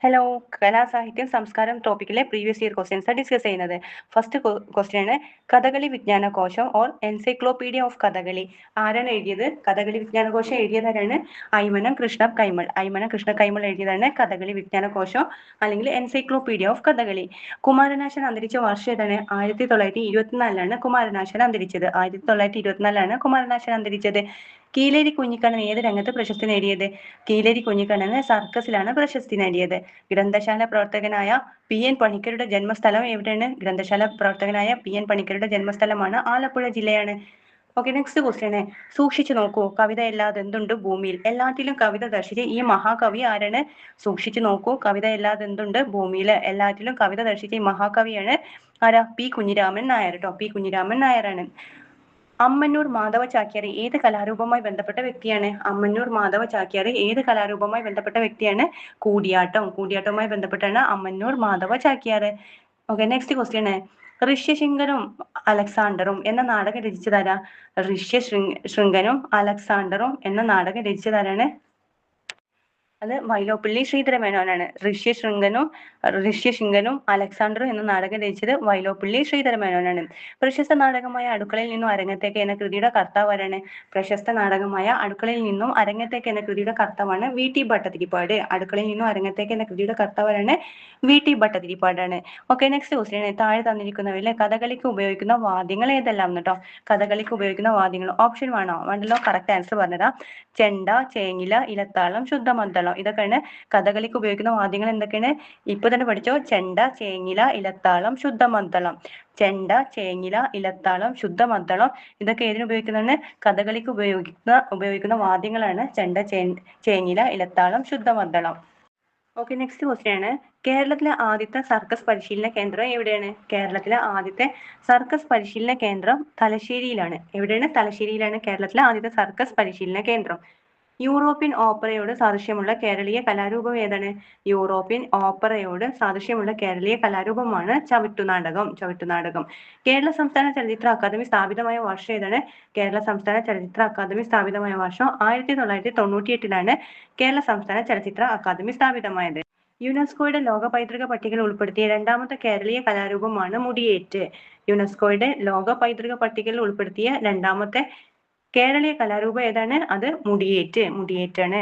Hello, കലാസാഹിത്യം സംസ്കാരം ടോപ്പിക്കിലെ പ്രീവിയസ് ഇയർ ക്വസ്റ്റ്യൻസ് ഡിസ്കസ് ചെയ്യുന്നത്. ഫസ്റ്റ് ക്വസ്റ്റ്യൻ ആണ് കഥകളി വിജ്ഞാനകോശം ഓർ എൻസൈക്ലോപീഡിയ ഓഫ് കഥകളി. ആരാണ് എഴുതിയത്? കഥകളി വിജ്ഞാനകോശം എഴുതിയതാരാണ്? അയ്മനം കൃഷ്ണ കൈമൾ. അയ്മനം കൃഷ്ണ കൈമൾ എഴുതിയതാണ് കഥകളി വിജ്ഞാനകോശം അല്ലെങ്കിൽ എൻസൈക്ലോപീഡിയ ഓഫ് കഥകളി. കുമാരനാശൻ അന്തരിച്ച വർഷം ഏതാണ്? 1924 കുമാരനാശൻ അന്തരിച്ചത്. 1924 കുമാരനാശൻ അന്തരിച്ചത്. കീലേരി കുഞ്ഞിക്കണ്ണൻ ഏത് രംഗത്ത് പ്രശസ്തി നേടിയത്? കീലേരി കുഞ്ഞിക്കണ്ണന് സർക്കസിലാണ് പ്രശസ്തി നേടിയത്. ഗ്രന്ഥശാല പ്രവർത്തകനായ PN പണിക്കരുടെ ജന്മസ്ഥലം എവിടെയാണ്? ഗ്രന്ഥശാല പ്രവർത്തകനായ PN പണിക്കരുടെ ജന്മസ്ഥലമാണ് ആലപ്പുഴ ജില്ലയാണ്. Okay, next question. സൂക്ഷിച്ചു നോക്കൂ, കവിത അല്ലാതെന്തുണ്ട് ഭൂമിയിൽ? എല്ലാറ്റിലും കവിത ദർശിച്ച ഈ മഹാകവി ആരാണ്? സൂക്ഷിച്ചു നോക്കൂ, കവിത അല്ലാതെന്തുണ്ട് ഭൂമിയിൽ? എല്ലാറ്റിലും കവിത ദർശിച്ച ഈ മഹാകവിയാണ് ആരാ? P കുഞ്ഞിരാമൻ നായർ കേട്ടോ. P കുഞ്ഞിരാമൻ നായരാണ്. അമ്മന്നൂർ മാധവ ചാക്യാർ ഏത് കലാരൂപവുമായി ബന്ധപ്പെട്ട വ്യക്തിയാണ്? അമ്മന്നൂർ മാധവ ചാക്യാർ ഏത് കലാരൂപവുമായി ബന്ധപ്പെട്ട വ്യക്തിയാണ്? കൂടിയാട്ടം. കൂടിയാട്ടവുമായി ബന്ധപ്പെട്ടാണ് Ammannur Madhava Chakyar. Okay, next question. ഋഷ്യശൃംഗനും അലക്സാണ്ടറും എന്ന നാടകം രചിച്ചതാരാ? ഋഷ്യശൃംഗനും അലക്സാണ്ടറും എന്ന നാടകം രചിച്ചതാരാണ്? അത് വൈലോപ്പിള്ളി ശ്രീധരമേനോനാണ്. ഋഷ്യശൃംഗനും അലക്സാണ്ടറും എന്ന നാടകം രചിച്ചത് വൈലോപ്പിള്ളി ശ്രീധരമേനോനാണ്. പ്രശസ്ത നാടകമായ അടുക്കളയിൽ നിന്നും അരങ്ങത്തേക്ക് എന്ന കൃതിയുടെ കർത്താവ് ആരാണ്? പ്രശസ്ത നാടകമായ അടുക്കളയിൽ നിന്നും അരങ്ങത്തേക്ക് എന്ന കൃതിയുടെ കർത്താവാണ് VT ഭട്ടതിരിപ്പാട്. അടുക്കളയിൽ നിന്നും അരങ്ങത്തേക്ക് എന്ന കൃതിയുടെ കർത്താവാണ് VT ഭട്ടതിരിപ്പാടാണ്. Okay, next question. താഴെ തന്നിരിക്കുന്നവരിലെ കഥകളിക്ക് ഉപയോഗിക്കുന്ന വാദ്യങ്ങൾ ഏതെല്ലാം കേട്ടോ? കഥകളിക്ക് ഉപയോഗിക്കുന്ന വാദ്യങ്ങൾ ഓപ്ഷൻ വേണ്ടല്ലോ. കറക്റ്റ് ആൻസർ പറഞ്ഞതാ. ചെണ്ട, ചേങ്ങില, ഇലത്താളം, ശുദ്ധമദ്ദളം. ഇതൊക്കെയാണ് കഥകളിക്ക് ഉപയോഗിക്കുന്ന വാദ്യങ്ങൾ. എന്തൊക്കെയാണ്? ഇപ്പൊ തന്നെ പഠിച്ചോ. ചെണ്ട, ചേങ്ങില, ഇലത്താളം, ശുദ്ധമദ്ദളം. ചെണ്ട, ചേങ്ങില, ഇലത്താളം, ശുദ്ധമദ്ദളം. ഇതൊക്കെ ഏതിന് ഉപയോഗിക്കുന്നതാണ്? കഥകളിക്ക് ഉപയോഗിക്കുന്ന വാദ്യങ്ങളാണ് ചെണ്ട, ചേങ്ങില, ഇലത്താളം, ശുദ്ധമദ്ദളം. ഓക്കെ, നെക്സ്റ്റ് ക്വസ്റ്റ്യൻ ആണ് കേരളത്തിലെ ആദ്യത്തെ സർക്കസ് പരിശീലന കേന്ദ്രം എവിടെയാണ്? കേരളത്തിലെ ആദ്യത്തെ സർക്കസ് പരിശീലന കേന്ദ്രം തലശ്ശേരിയിലാണ്. എവിടെയാണ്? തലശ്ശേരിയിലാണ് കേരളത്തിലെ ആദ്യത്തെ സർക്കസ് പരിശീലന കേന്ദ്രം. യൂറോപ്യൻ ഓപ്പറയോട് സാദൃശ്യമുള്ള കേരളീയ കലാരൂപം ഏതാണ്? യൂറോപ്യൻ ഓപ്പറയോട് സാദൃശ്യമുള്ള കേരളീയ കലാരൂപമാണ് ചവിട്ടുനാടകം. ചവിട്ടുനാടകം. കേരള സംസ്ഥാന ചലച്ചിത്ര അക്കാദമി സ്ഥാപിതമായ വർഷം ഏതാണ്? കേരള സംസ്ഥാന ചലച്ചിത്ര അക്കാദമി സ്ഥാപിതമായ വർഷം 1998 കേരള സംസ്ഥാന ചലച്ചിത്ര അക്കാദമി സ്ഥാപിതമായത്. യുനെസ്കോയുടെ ലോക പൈതൃക പട്ടികയിൽ ഉൾപ്പെടുത്തിയ രണ്ടാമത്തെ കേരളീയ കലാരൂപമാണ് മുടിയേറ്റ്. യുനെസ്കോയുടെ ലോക പൈതൃക പട്ടികയിൽ ഉൾപ്പെടുത്തിയ രണ്ടാമത്തെ കേരളീയ കലാരൂപം ഏതാണ്? അത് മുടിയേറ്റാണ്.